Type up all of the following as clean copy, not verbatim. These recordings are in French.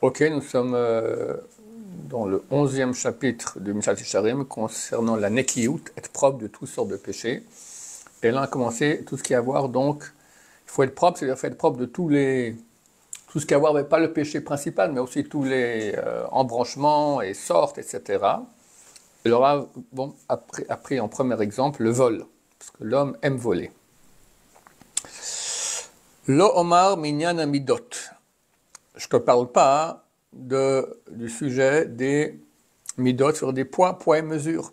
Ok, nous sommes dans le 11e chapitre du Mishat Yesharim concernant la Nekiyut, être propre de toutes sortes de péchés. Et là, on a commencé tout ce qui a à voir, donc, il faut être propre, c'est-à-dire faut être propre de tout ce qui a à voir, mais pas le péché principal, mais aussi tous les embranchements et sortes, etc. Et là, bon, a pris en premier exemple le vol, parce que l'homme aime voler. Lo Omar Minyan Amidot. Je ne te parle pas du sujet des midot sur des poids et mesures.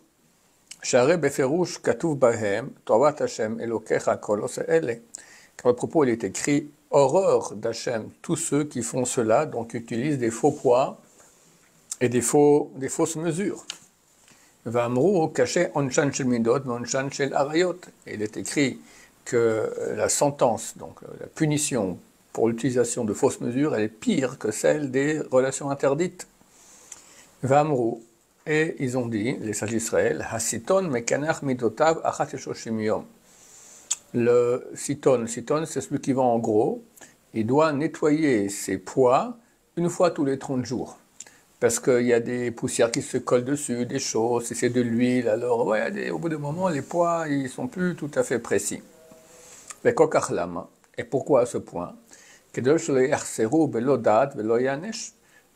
Share beferush katuv bahem, tovat Hashem elokecha kolos ele. Car le propos il est écrit horreur d'Hachem, tous ceux qui font cela, donc utilisent des faux poids et des fausses mesures. Va'amru caché onchan shel midot, onchan shel arayot. Il est écrit que la sentence, donc la punition pour l'utilisation de fausses mesures, elle est pire que celle des relations interdites. Va'amru, et ils ont dit, les sages d'Israël, Hasiton mekanach midotav achat eshoshim yom. Le siton, c'est celui qui vend en gros, il doit nettoyer ses poids une fois tous les 30 jours. Parce qu'il y a des poussières qui se collent dessus, des choses, si c'est de l'huile, alors ouais, au bout d'un moment, les poids, ils sont plus tout à fait précis. Et pourquoi à ce point?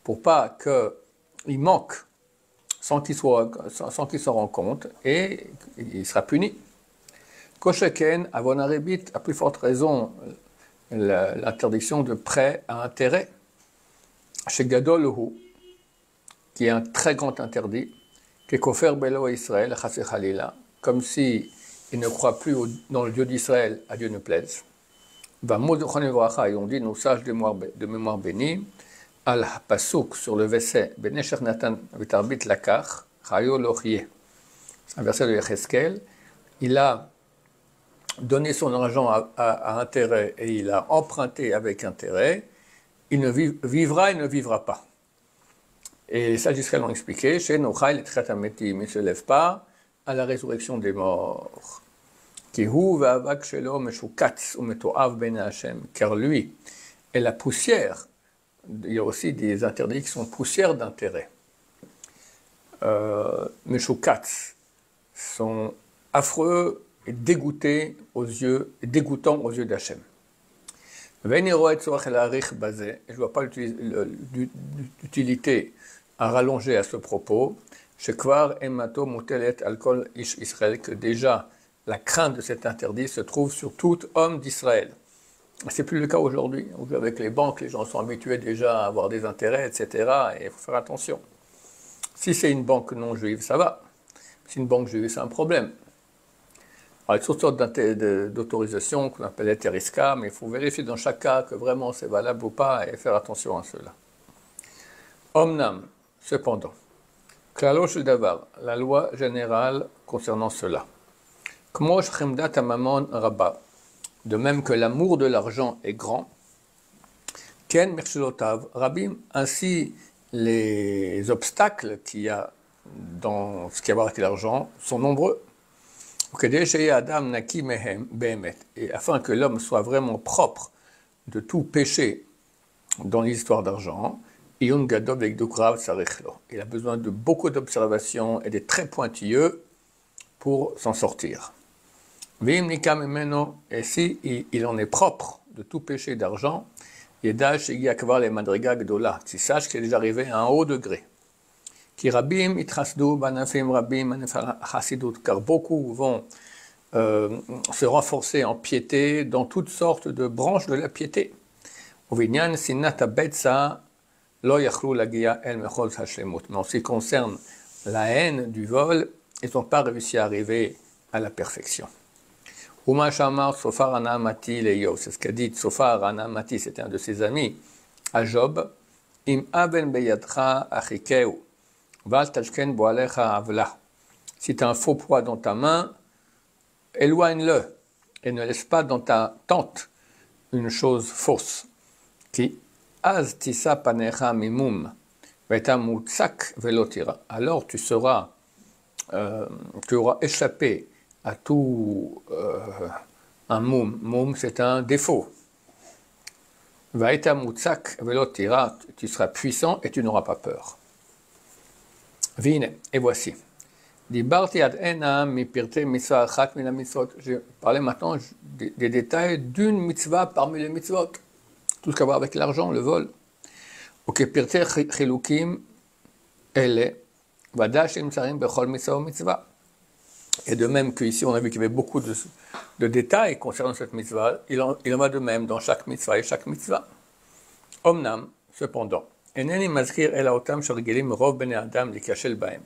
Pour pas qu'il manque sans qu'il s'en rende compte, et il sera puni. Kosheken, avonarébit, à plus forte raison, l'interdiction de prêt à intérêt. Chez Gadolhu, qui est un très grand interdit, Kekofer Belo Israël, Chasé Khalila, comme si il ne croit plus dans le Dieu d'Israël, à Dieu ne plaise. Et on dit, nos sages de mémoire bénie, Al-Pasuk, sur le verset, Benesher Natan Vitarbit Lakar, Chayo Lochye. Un verset de Yecheskel, il a donné son argent à intérêt et il a emprunté avec intérêt, il ne vivra et ne vivra pas. Et les sages d'Israël ont expliqué, chez Nochai, les Tratametim, il ne se lève pas à la résurrection des morts. Car lui est la poussière. Il y a aussi des interdits qui sont poussières d'intérêt. Meshukatz sont affreux et dégoûtants aux yeux d'Hachem. Je ne vois pas l'utilité à rallonger à ce propos. Que déjà la crainte de cet interdit se trouve sur tout homme d'Israël. Ce n'est plus le cas aujourd'hui. Avec les banques, les gens sont habitués déjà à avoir des intérêts, etc. Et il faut faire attention. Si c'est une banque non juive, ça va. Si c'est une banque juive, c'est un problème. Alors, il y a toutes sortes d'autorisations qu'on appelle eteriska, mais il faut vérifier dans chaque cas que vraiment c'est valable ou pas et faire attention à cela. Omnam, cependant, Klalo shel davar, la loi générale concernant cela. Kmosh chemdat hamamon rabba, de même que l'amour de l'argent est grand, ken merchelotav rabim, ainsi les obstacles qu'il y a dans ce qui a à voir avec l'argent sont nombreux. Et afin que l'homme soit vraiment propre de tout péché dans l'histoire d'argent, il a besoin de beaucoup d'observations et d'être très pointilleux pour s'en sortir. Et si il en est propre de tout péché d'argent, il sache qu'il est déjà arrivé à un haut degré. Car beaucoup vont se renforcer en piété dans toutes sortes de branches de la piété. Mais en ce qui concerne la haine du vol, ils n'ont pas réussi à arriver à la perfection. C'est ce qu'a dit Tsofar Anamati, c'était un de ses amis, à Job. Si tu as un faux poids dans ta main, éloigne-le et ne laisse pas dans ta tente une chose fausse. Alors tu auras échappé à tout un moum. Moum, c'est un défaut. Vaïta mutsak velo tira, tu seras puissant et tu n'auras pas peur. Vine, et voici. Dibarti ad ena mi pirte mitzvah achat mina mitzvot. Je parlais maintenant des détails d'une mitzvah parmi les mitzvot. Tout ce qui a à voir avec l'argent, le vol. Ok, pirte chilukim ele, vadash imtsarim bechol mitzvah ou mitzvah. Et de même qu'ici, on a vu qu'il y avait beaucoup de détails concernant cette mitzvah, il en va de même dans chaque mitzvah et chaque mitzvah. Omnam, cependant, eneni mazkir el haotam shargilim rov bnei adam likashel bahem.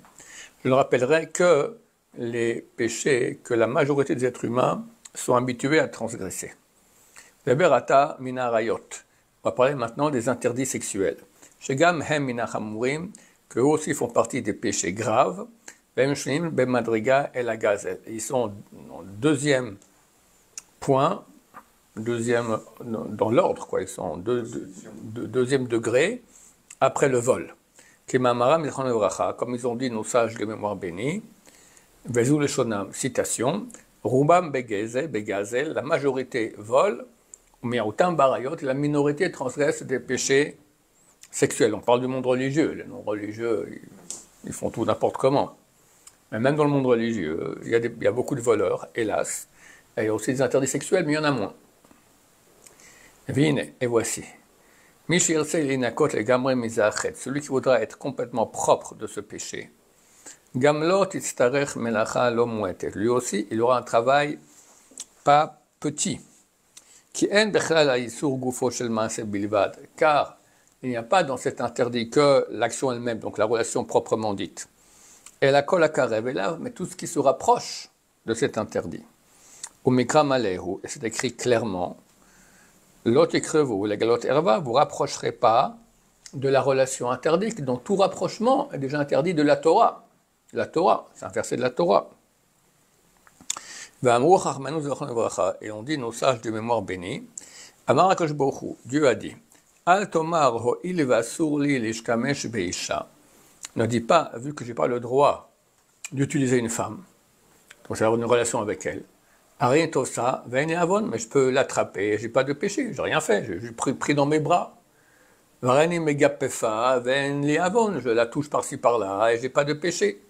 Je ne rappellerai que les péchés que la majorité des êtres humains sont habitués à transgresser. Leberata mina rayot. On va parler maintenant des interdits sexuels. Shegam hem mina chamurim, que eux aussi font partie des péchés graves. Ils sont en deuxième point, dans l'ordre, quoi. Ils sont en deuxième degré après le vol. Comme ils ont dit nos sages de mémoire bénie, Vezou le Shonam, citation, Rubam begazel, la majorité vole, Miautam barayot, la minorité transgresse des péchés sexuels. On parle du monde religieux, les non-religieux, ils font tout n'importe comment. Mais même dans le monde religieux, il y a beaucoup de voleurs, hélas. Et il y a aussi des interdits sexuels, mais il y en a moins. Vine, et voici. Celui qui voudra être complètement propre de ce péché. Lui aussi, il aura un travail pas petit. Car il n'y a pas dans cet interdit que l'action elle-même, donc la relation proprement dite. Et la kol akarev elav, mais tout ce qui se rapproche de cet interdit. Ou mikra malehu, et c'est écrit clairement, lot ikrevu, la galot erva, vous rapprocherez pas de la relation interdite, donc tout rapprochement est déjà interdit de la Torah. La Torah, c'est un verset de la Torah. Et on dit nos sages de mémoire bénie, Amar HaKadosh Baruch Hu, Dieu a dit, Al tomar ho'il v'asur li lishkamesh be'isha. Ne dis pas, vu que je n'ai pas le droit d'utiliser une femme, donc c'est avoir une relation avec elle, Arien tosa, veine avon, mais je peux l'attraper, je n'ai pas de péché, je n'ai rien fait, je suis pris dans mes bras. Vareni megapefa, veine li avon, je la touche par-ci par-là, et je n'ai pas de péché.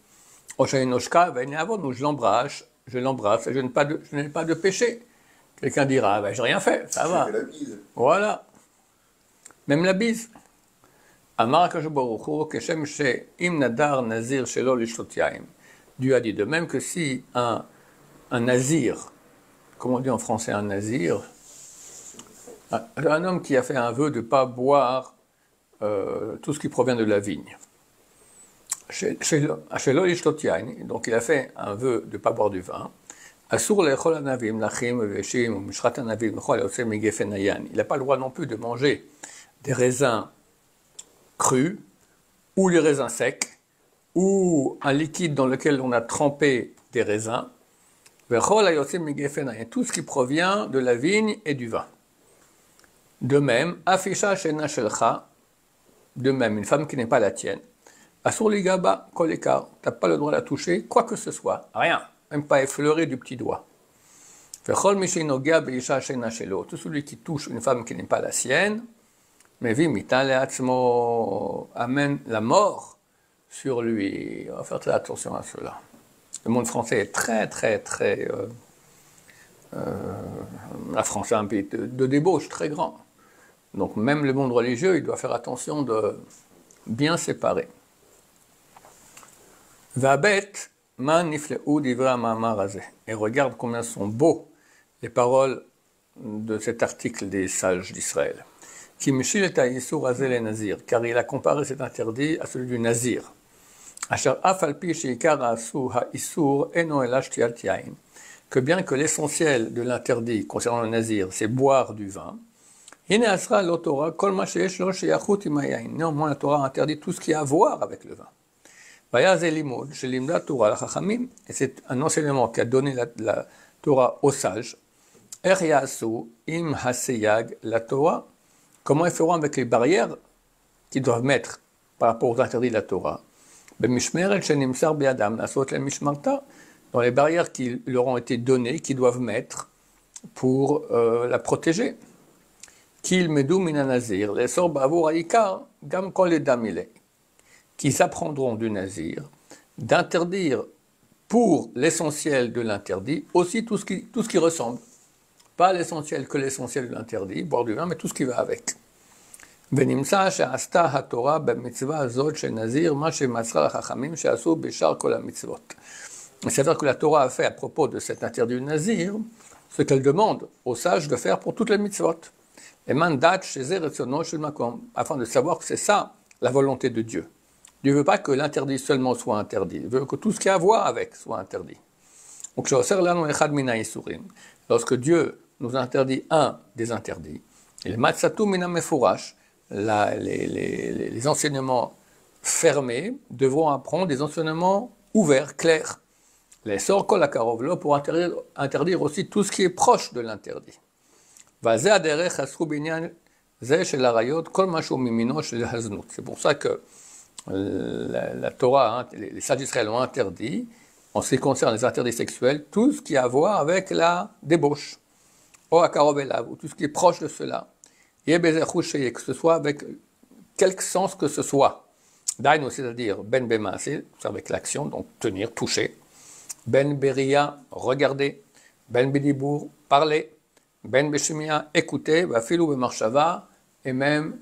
Oshaynoshka, veine avon, où je l'embrasse, et je n'ai pas de péché. Quelqu'un dira, ben, je n'ai rien fait, ça va. La bise. Voilà. Même la bise. Amar HaKadosh Baruch Hu, Keshem she'im nadar nazir shelo lishtot yaim. Dieu a dit de même que si un nazir, comment on dit en français un nazir, un homme qui a fait un vœu de ne pas boire tout ce qui provient de la vigne. Shelo lishtot yaim, donc il a fait un vœu de ne pas boire du vin. Asur lechol anavim lachim veshim mishrat anavim chol yotze migefen hayan. Il n'a pas le droit non plus de manger des raisins crus, ou les raisins secs, ou un liquide dans lequel on a trempé des raisins, tout ce qui provient de la vigne et du vin. De même, afisha shena shelcha, de même, une femme qui n'est pas la tienne, asur ligaba kolekar, tu n'as pas le droit de la toucher, quoi que ce soit, rien, même pas effleurer du petit doigt. Tout celui qui touche une femme qui n'est pas la sienne, mais amène la mort sur lui. On va faire très attention à cela. Le monde français est très. La France est un pays de débauche très grand. Donc même le monde religieux, il doit faire attention de bien séparer. Vabet man nifleu divra ma'amar hazeh. Et regarde combien sont beaux les paroles de cet article des sages d'Israël. Car il a comparé cet interdit à celui du nazir. Que bien que l'essentiel de l'interdit concernant le nazir, c'est boire du vin, néanmoins la Torah interdit tout ce qui a à voir avec le vin. Et c'est un enseignement qu'a donné la Torah aux sages. La Torah, comment ils feront avec les barrières qu'ils doivent mettre par rapport aux interdits de la Torah? Dans les barrières qui leur ont été données, qu'ils doivent mettre pour la protéger. Qu'il medou mina nazir, les sor bavour aïkar, gam kol et damile, qu'ils apprendront du nazir d'interdire pour l'essentiel de l'interdit aussi tout ce qui ressemble. Pas l'essentiel que l'essentiel de l'interdit, boire du vin, mais tout ce qui va avec. ונמצא שעשתה התורה במצווה הזאת של נזיר, מה שמסרה לחכמים שעשו בשאר כל המצוות. C'est-à-dire que la Torah a fait à propos de cet interdit du nazir, ce qu'elle demande aux sages de faire pour toutes les mitzvot. Et mandat chez Eretzono shel Makom, afin de savoir que c'est ça la volonté de Dieu. Dieu ne veut pas que l'interdit seulement soit interdit, il veut que tout ce qui a à voir avec soit interdit. Donc, lorsque Dieu nous interdit un des interdits, il matsatu mina mefurash, les enseignements fermés devront apprendre des enseignements ouverts, clairs. Les sor kol akarovlo pour interdire aussi tout ce qui est proche de l'interdit. C'est pour ça que la Torah, les sages d'Israël ont interdit, en ce qui concerne les interdits sexuels, tout ce qui a à voir avec la débauche, ou tout ce qui est proche de cela. Que ce soit avec quelque sens que ce soit. Daino, c'est-à-dire ben bema, c'est avec l'action, donc tenir, toucher. Ben beria, regarder. Ben bedibour, parler. Ben beshimia, écouter. Vafilu bemarshava, et même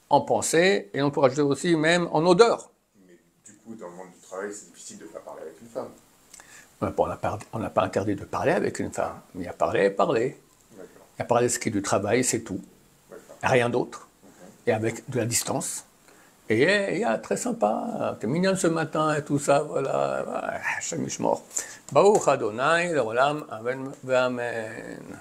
en pensée, et on peut rajouter aussi même en odeur. Mais du coup, dans le monde du travail, c'est difficile de ne pas parler avec une femme. On n'a pas interdit de parler avec une femme, mais il y a parler et parler. D'accord. Il y a parler de ce qui est du travail, c'est tout. Rien d'autre. Et avec de la distance. Et il y a très sympa, t'es mignonne ce matin et tout ça, voilà. Hashem Yishmor. Baruch Adonai, l'olam, amen, amen.